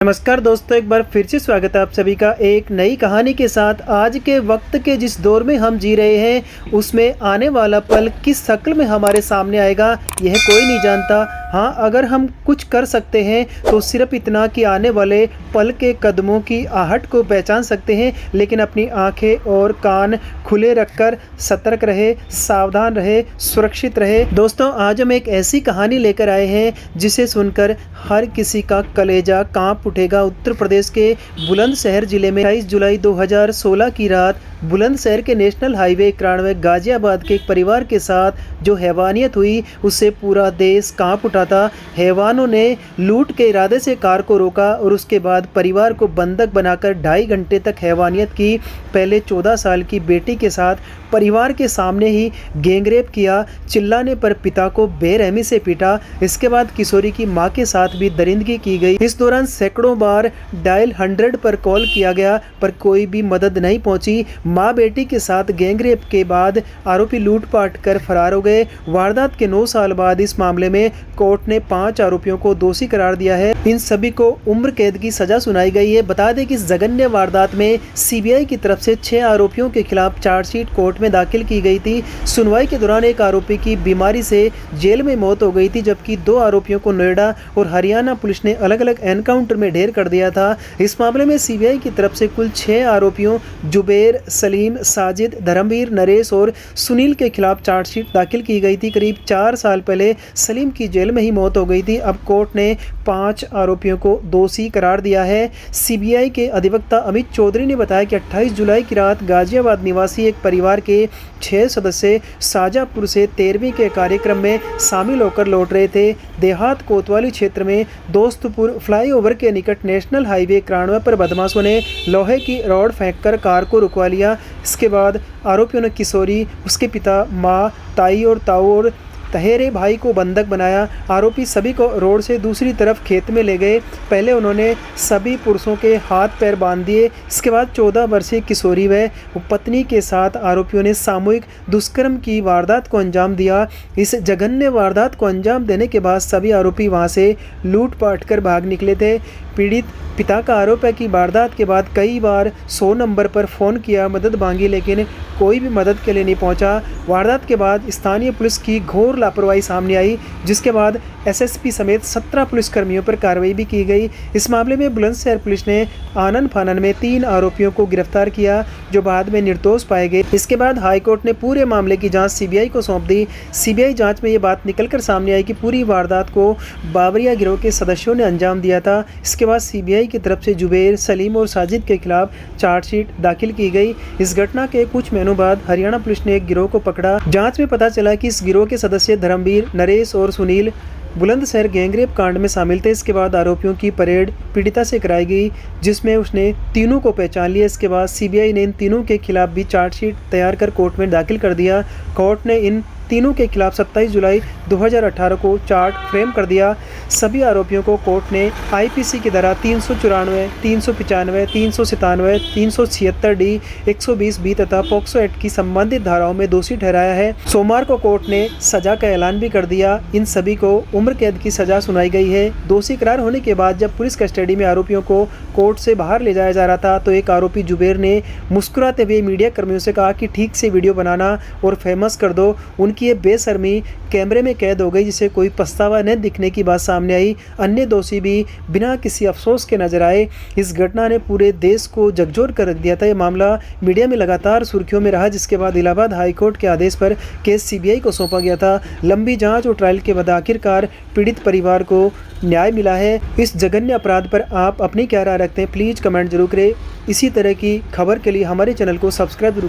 नमस्कार दोस्तों, एक बार फिर से स्वागत है आप सभी का एक नई कहानी के साथ। आज के वक्त के जिस दौर में हम जी रहे हैं उसमें आने वाला पल किस शक्ल में हमारे सामने आएगा यह कोई नहीं जानता। हाँ, अगर हम कुछ कर सकते हैं तो सिर्फ इतना कि आने वाले पल के कदमों की आहट को पहचान सकते हैं, लेकिन अपनी आंखें और कान खुले रखकर सतर्क रहे, सावधान रहे, सुरक्षित रहे। दोस्तों, आज हम एक ऐसी कहानी लेकर आए हैं जिसे सुनकर हर किसी का कलेजा कांप उठेगा। उत्तर प्रदेश के बुलंदशहर जिले में 28 जुलाई 2016 की रात बुलंदशहर के नेशनल हाईवे 91 गाजियाबाद के एक परिवार के साथ जो हैवानियत हुई उससे पूरा देश कांप उठा था। हैवानों ने लूट के इरादे से कार को रोका और उसके बाद परिवार को बंधक बनाकर 2.5 घंटे तक हैवानियत की। पहले 14 साल की बेटी के साथ परिवार के सामने ही गैंगरेप किया। चिल्लाने पर पिता को बेरहमी से पीटा। इसके बाद किशोरी की मां के साथ भी दरिंदगी की गई। इस दौरान सैकड़ों बार डायल 100 पर कॉल किया गया पर कोई भी मदद नहीं पहुंची। मां बेटी के साथ गैंगरेप के बाद आरोपी लूटपाट कर फरार हो गए। वारदात के 9 साल बाद इस मामले में कोर्ट ने 5 आरोपियों को दोषी करार दिया है। इन सभी को उम्र कैद की सजा सुनाई गई है। बता दें कि इस जघन्य वारदात में सीबीआई की तरफ से 6 आरोपियों के खिलाफ चार्जशीट कोर्ट में दाखिल की गई थी। सुनवाई के दौरान एक आरोपी की बीमारी से जेल में मौत हो गई थी, जबकि 2 आरोपियों को नोएडा और हरियाणा पुलिस ने अलग अलग एनकाउंटर में ढेर कर दिया था। इस मामले में सीबीआई की तरफ से कुल 6 आरोपियों जुबेर, सलीम, साजिद, धर्मवीर, नरेश और सुनील के खिलाफ चार्जशीट दाखिल की गई थी। करीब 4 साल पहले सलीम की जेल में ही मौत हो गई थी। अब कोर्ट ने 5 आरोपियों को दोषी करार दिया है। सीबीआई के अधिवक्ता अमित चौधरी ने बताया कि 28 जुलाई की रात गाजियाबाद निवासी एक परिवार के 6 सदस्य शाजापुर से 13वीं के कार्यक्रम में शामिल होकर लौट रहे थे। देहात कोतवाली क्षेत्र में दोस्तपुर फ्लाईओवर के निकट नेशनल हाईवे 91 पर बदमाशों ने लोहे की रॉड फेंककर कार को रुकवा लिया। इसके बाद आरोपियों ने किशोरी, उसके पिता, मां, ताई और ताऊ और तहेरे भाई को बंधक बनाया। आरोपी सभी को रोड से दूसरी तरफ खेत में ले गए। पहले उन्होंने सभी पुरुषों के हाथ पैर बांध दिए। इसके बाद 14 वर्षीय किशोरी व पत्नी के साथ आरोपियों ने सामूहिक दुष्कर्म की वारदात को अंजाम दिया। इस जघन्य वारदात को अंजाम देने के बाद सभी आरोपी वहां से लूटपाट कर भाग निकले थे। पीड़ित पिता का आरोप है कि वारदात के बाद कई बार 100 नंबर पर फ़ोन किया, मदद मांगी, लेकिन कोई भी मदद के लिए नहीं पहुंचा। वारदात के बाद स्थानीय पुलिस की घोर लापरवाही सामने आई, जिसके बाद एसएसपी समेत 17 पुलिसकर्मियों पर कार्रवाई भी की गई। इस मामले में बुलंदशहर पुलिस ने आनन फानन में 3 आरोपियों को गिरफ्तार किया जो बाद में निर्दोष पाए गए। इसके बाद हाईकोर्ट ने पूरे मामले की जाँच सीबीआई को सौंप दी। सीबीआई जाँच में ये बात निकलकर सामने आई कि पूरी वारदात को बाबरिया गिरोह के सदस्यों ने अंजाम दिया था। इसके बाद सीबीआई की तरफ से जुबेर, सलीम और साजिद के खिलाफ चार्जशीट दाखिल की गई। इस घटना के कुछ महीनों बाद हरियाणा पुलिस ने एक गिरोह को पकड़ा। जांच में पता चला कि इस गिरोह के सदस्य धर्मवीर, नरेश और सुनील बुलंदशहर गैंगरेप कांड में शामिल थे। इसके बाद आरोपियों की परेड पीड़िता से कराई गई, जिसमें उसने तीनों को पहचान लिया। इसके बाद सीबीआई ने इन तीनों के खिलाफ भी चार्जशीट तैयार कर कोर्ट में दाखिल कर दिया। कोर्ट ने इन तीनों के खिलाफ 27 जुलाई 2018 को चार्ज फ्रेम कर दिया। सभी आरोपियों को कोर्ट ने आईपीसी की धारा 394, 395, 397, 376 डी, 120 बी तथा पॉक्सो एक्ट की संबंधित धाराओं में दोषी ठहराया है। सोमवार को कोर्ट ने सजा का ऐलान भी कर दिया। इन सभी को उम्र कैद की सजा सुनाई गई है। दोषी करार होने के बाद जब पुलिस कस्टडी में आरोपियों को कोर्ट से बाहर ले जाया जा रहा था तो एक आरोपी जुबेर ने मुस्कुराते हुए मीडिया कर्मियों से कहा कि ठीक से वीडियो बनाना और फेमस कर दो। उनकी ये बेशर्मी कैमरे में कैद हो गई, जिसे कोई पछतावा न दिखने की बात सामने आई। अन्य दोषी भी बिना किसी अफसोस के नजर आए। इस घटना ने पूरे देश को झकझोर कर रख दिया था। यह मामला मीडिया में लगातार सुर्खियों में रहा, जिसके बाद इलाहाबाद हाईकोर्ट के आदेश पर केस सीबीआई को सौंपा गया था। लंबी जांच और ट्रायल के बाद आखिरकार पीड़ित परिवार को न्याय मिला है। इस जघन्य अपराध पर आप अपनी क्या राय रखते हैं, प्लीज़ कमेंट जरूर करें। इसी तरह की खबर के लिए हमारे चैनल को सब्सक्राइब जरूर